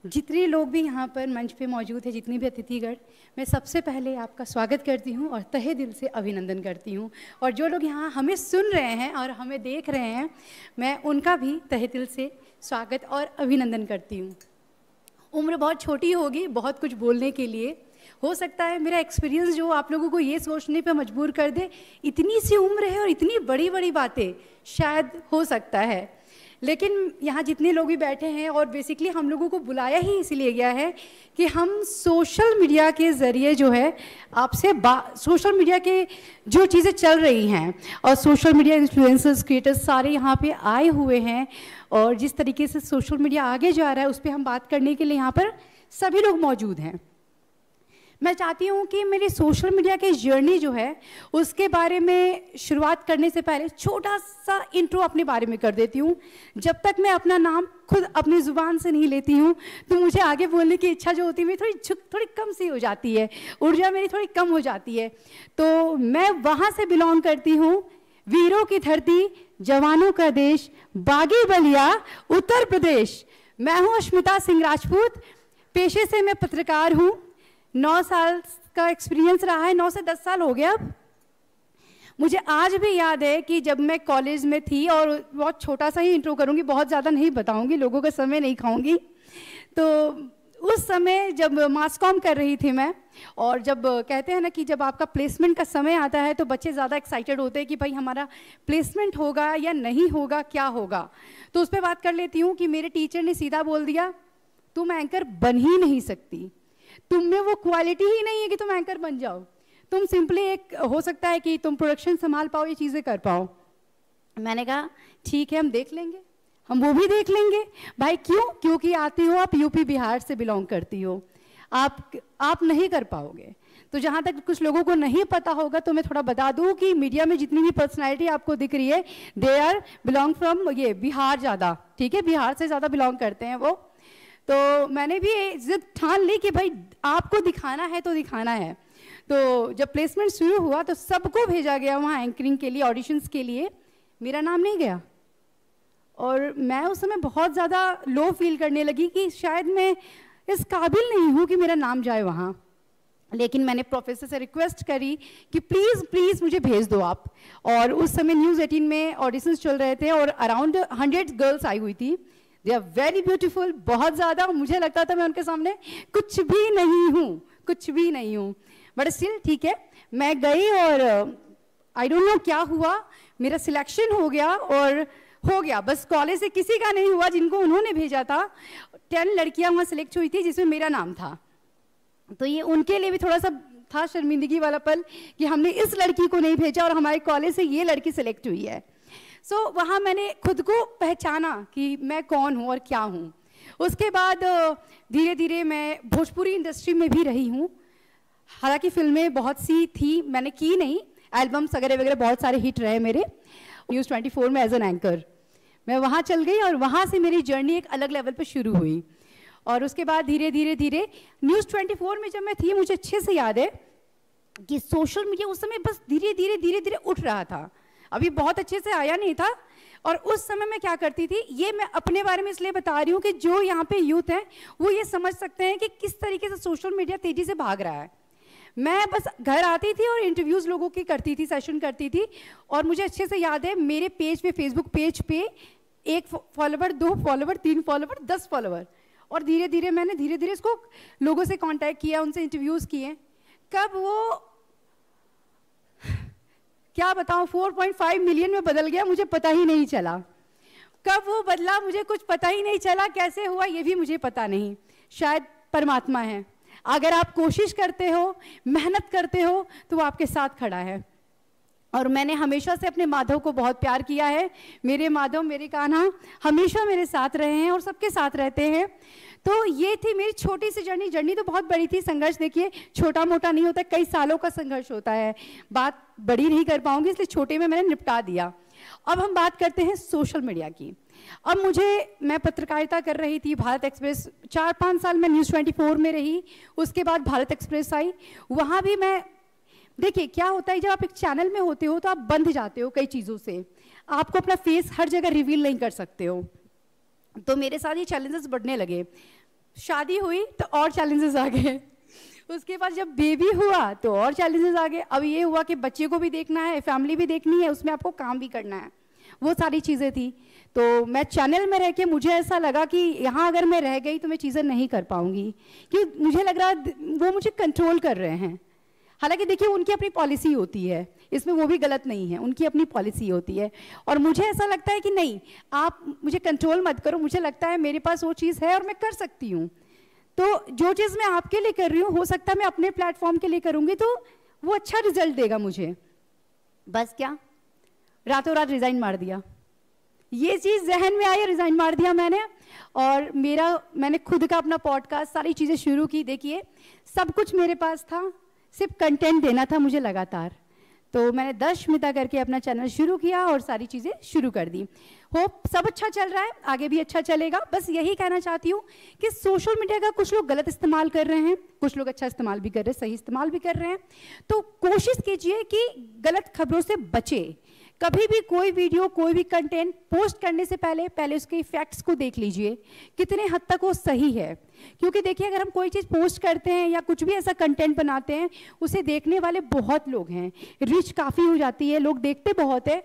जितने लोग भी यहाँ पर मंच पे मौजूद हैं, जितनी भी अतिथिगण, मैं सबसे पहले आपका स्वागत करती हूँ और तहे दिल से अभिनंदन करती हूँ। और जो लोग यहाँ हमें सुन रहे हैं और हमें देख रहे हैं, मैं उनका भी तहे दिल से स्वागत और अभिनंदन करती हूँ। उम्र बहुत छोटी होगी बहुत कुछ बोलने के लिए, हो सकता है मेरा एक्सपीरियंस जो आप लोगों को ये सोचने पे मजबूर कर दे, इतनी सी उम्र है और इतनी बड़ी बड़ी बातें, शायद हो सकता है। लेकिन यहाँ जितने लोग भी बैठे हैं, और बेसिकली हम लोगों को बुलाया ही इसीलिए गया है कि हम सोशल मीडिया के ज़रिए जो है आपसे सोशल मीडिया के जो चीज़ें चल रही हैं, और सोशल मीडिया इन्फ्लुएंसर्स क्रिएटर्स सारे यहाँ पे आए हुए हैं, और जिस तरीके से सोशल मीडिया आगे जा रहा है उस पर हम बात करने के लिए यहाँ पर सभी लोग मौजूद हैं। मैं चाहती हूँ कि मेरी सोशल मीडिया की जर्नी जो है उसके बारे में शुरुआत करने से पहले छोटा सा इंट्रो अपने बारे में कर देती हूँ। जब तक मैं अपना नाम खुद अपनी ज़ुबान से नहीं लेती हूँ तो मुझे आगे बोलने की इच्छा जो होती है मेरी थोड़ी कम सी हो जाती है, ऊर्जा मेरी थोड़ी कम हो जाती है। तो मैं वहाँ से बिलोंग करती हूँ, वीरों की धरती, जवानों का देश, बागी बलिया, उत्तर प्रदेश। मैं हूँ अश्मिता सिंह राजपूत, पेशे से मैं पत्रकार हूँ। 9 साल का एक्सपीरियंस रहा है, 9 से 10 साल हो गया अब। मुझे आज भी याद है कि जब मैं कॉलेज में थी, और बहुत छोटा सा ही इंट्रो करूँगी, बहुत ज़्यादा नहीं बताऊँगी, लोगों का समय नहीं खाऊँगी। तो उस समय जब मास कॉम कर रही थी मैं, और जब कहते हैं ना कि जब आपका प्लेसमेंट का समय आता है तो बच्चे ज़्यादा एक्साइटेड होते हैं कि भाई हमारा प्लेसमेंट होगा या नहीं होगा, क्या होगा। तो उस पर बात कर लेती हूँ कि मेरे टीचर ने सीधा बोल दिया, तुम एंकर बन ही नहीं सकती, तुम में वो क्वालिटी ही नहीं है कि तुम एंकर बन जाओ। तुम सिंपली एक हो सकता है कि तुम प्रोडक्शन संभाल पाओ, ये चीज़ें कर पाओ। मैंने कहा ठीक है, हम देख लेंगे, हम वो भी देख लेंगे। भाई क्यों? क्योंकि आती हो आप यूपी बिहार से बिलोंग करती हो, आप नहीं कर पाओगे। तो जहाँ तक कुछ लोगों को नहीं पता होगा तो मैं थोड़ा बता दूँ कि मीडिया में जितनी भी पर्सनैलिटी आपको दिख रही है, दे आर बिलोंग फ्रॉम ये बिहार ज़्यादा, ठीक है, बिहार से ज़्यादा बिलोंग करते हैं वो। तो मैंने भी जिद ठान ली कि भाई आपको दिखाना है तो दिखाना है। तो जब प्लेसमेंट शुरू हुआ तो सबको भेजा गया वहाँ एंकरिंग के लिए, ऑडिशंस के लिए, मेरा नाम नहीं गया। और मैं उस समय बहुत ज़्यादा लो फील करने लगी कि शायद मैं इस काबिल नहीं हूँ कि मेरा नाम जाए वहाँ। लेकिन मैंने प्रोफेसर से रिक्वेस्ट करी कि प्लीज़ प्लीज़ मुझे भेज दो आप। और उस समय न्यूज़ 18 में ऑडिशंस चल रहे थे और अराउंड 100 गर्ल्स आई हुई थी। दे आर वेरी ब्यूटीफुल, बहुत ज़्यादा। मुझे लगता था मैं उनके सामने कुछ भी नहीं हूँ, कुछ भी नहीं हूँ, बट स्टिल ठीक है, मैं गई और आई डोंट नो क्या हुआ, मेरा सिलेक्शन हो गया। और हो गया, बस कॉलेज से किसी का नहीं हुआ जिनको उन्होंने भेजा था। 10 लड़कियाँ वहाँ सिलेक्ट हुई थी जिसमें मेरा नाम था। तो ये उनके लिए भी थोड़ा सा था शर्मिंदगी वाला पल कि हमने इस लड़की को नहीं भेजा और हमारे कॉलेज से ये लड़की सिलेक्ट हुई है। सो वहाँ मैंने खुद को पहचाना कि मैं कौन हूँ और क्या हूँ। उसके बाद धीरे धीरे मैं भोजपुरी इंडस्ट्री में भी रही हूँ। हालांकि फिल्में बहुत सी थी, मैंने की नहीं, एल्बम्स वगैरह वगैरह बहुत सारे हिट रहे मेरे। न्यूज़ 24 में एज एन एंकर मैं वहाँ चल गई और वहाँ से मेरी जर्नी एक अलग लेवल पर शुरू हुई। और उसके बाद धीरे धीरे धीरे न्यूज़ 24 में जब मैं थी, मुझे अच्छे से याद है कि सोशल मीडिया उस समय बस धीरे धीरे उठ रहा था, अभी बहुत अच्छे से आया नहीं था। और उस समय मैं क्या करती थी, ये मैं अपने बारे में इसलिए बता रही हूँ कि जो यहाँ पे यूथ हैं वो ये समझ सकते हैं कि किस तरीके से सोशल मीडिया तेज़ी से भाग रहा है। मैं बस घर आती थी और इंटरव्यूज़ लोगों की करती थी, सेशन करती थी। और मुझे अच्छे से याद है मेरे पेज पे, फेसबुक पेज पे 1 फॉलोवर, 2 फॉलोवर, 3 फॉलोवर, 10 फॉलोवर। और धीरे धीरे मैंने इसको लोगों से कांटेक्ट किया, उनसे इंटरव्यूज़ किए। कब वो क्या बताऊँ 4.5 मिलियन में बदल गया, मुझे पता ही नहीं चला। कब वो बदला मुझे कुछ पता ही नहीं चला, कैसे हुआ ये भी मुझे पता नहीं। शायद परमात्मा है, अगर आप कोशिश करते हो, मेहनत करते हो तो वो आपके साथ खड़ा है। और मैंने हमेशा से अपने माधव को बहुत प्यार किया है। मेरे माधव, मेरे कान्हा हमेशा मेरे साथ रहे हैं और सबके साथ रहते हैं। तो ये थी मेरी छोटी सी जर्नी। जर्नी तो बहुत बड़ी थी, संघर्ष देखिए छोटा मोटा नहीं होता, कई सालों का संघर्ष होता है। बात बड़ी नहीं कर पाऊंगी इसलिए छोटे में मैंने निपटा दिया। अब हम बात करते हैं सोशल मीडिया की। अब मैं पत्रकारिता कर रही थी, भारत एक्सप्रेस 4-5 साल मैं न्यूज़ 24 में रही। उसके बाद भारत एक्सप्रेस आई, वहाँ भी मैं, देखिए क्या होता है जब आप एक चैनल में होते हो तो आप बंध जाते हो कई चीज़ों से, आपको अपना फेस हर जगह रिवील नहीं कर सकते हो। तो मेरे साथ ये चैलेंजेस बढ़ने लगे। शादी हुई तो और चैलेंजेस आ गए, उसके बाद जब बेबी हुआ तो और चैलेंजेस आ गए, अब ये हुआ कि बच्चे को भी देखना है, फैमिली भी देखनी है, उसमें आपको काम भी करना है, वो सारी चीज़ें थी। तो मैं चैनल में रह के मुझे ऐसा लगा कि यहाँ अगर मैं रह गई तो मैं चीज़ें नहीं कर पाऊँगी, कि मुझे लग रहा वो मुझे कंट्रोल कर रहे हैं। हालांकि देखिए उनकी अपनी पॉलिसी होती है, इसमें वो भी गलत नहीं है, उनकी अपनी पॉलिसी होती है, और मुझे ऐसा लगता है कि नहीं, आप मुझे कंट्रोल मत करो, मुझे लगता है मेरे पास वो चीज़ है और मैं कर सकती हूँ। तो जो चीज़ मैं आपके लिए कर रही हूँ, हो सकता है मैं अपने प्लेटफॉर्म के लिए करूँगी तो वो अच्छा रिजल्ट देगा मुझे। बस क्या, रातों रात रिज़ाइन मार दिया, ये चीज़ जहन में आई, रिज़ाइन मार दिया मैंने, और मैंने खुद का अपना पॉडकास्ट, सारी चीज़ें शुरू की। देखिए सब कुछ मेरे पास था, सिर्फ कंटेंट देना था मुझे लगातार। तो मैंने दशमिता करके अपना चैनल शुरू किया और सारी चीज़ें शुरू कर दी। होप सब अच्छा चल रहा है, आगे भी अच्छा चलेगा। बस यही कहना चाहती हूँ कि सोशल मीडिया का कुछ लोग गलत इस्तेमाल कर रहे हैं, कुछ लोग अच्छा इस्तेमाल भी कर रहे हैं, सही इस्तेमाल भी कर रहे हैं। तो कोशिश कीजिए कि गलत खबरों से बचे। कभी भी कोई वीडियो, कोई भी कंटेंट पोस्ट करने से पहले उसके इफेक्ट्स को देख लीजिए, कितने हद तक वो सही है। क्योंकि देखिए अगर हम कोई चीज़ पोस्ट करते हैं या कुछ भी ऐसा कंटेंट बनाते हैं, उसे देखने वाले बहुत लोग हैं, रीच काफ़ी हो जाती है, लोग देखते बहुत है,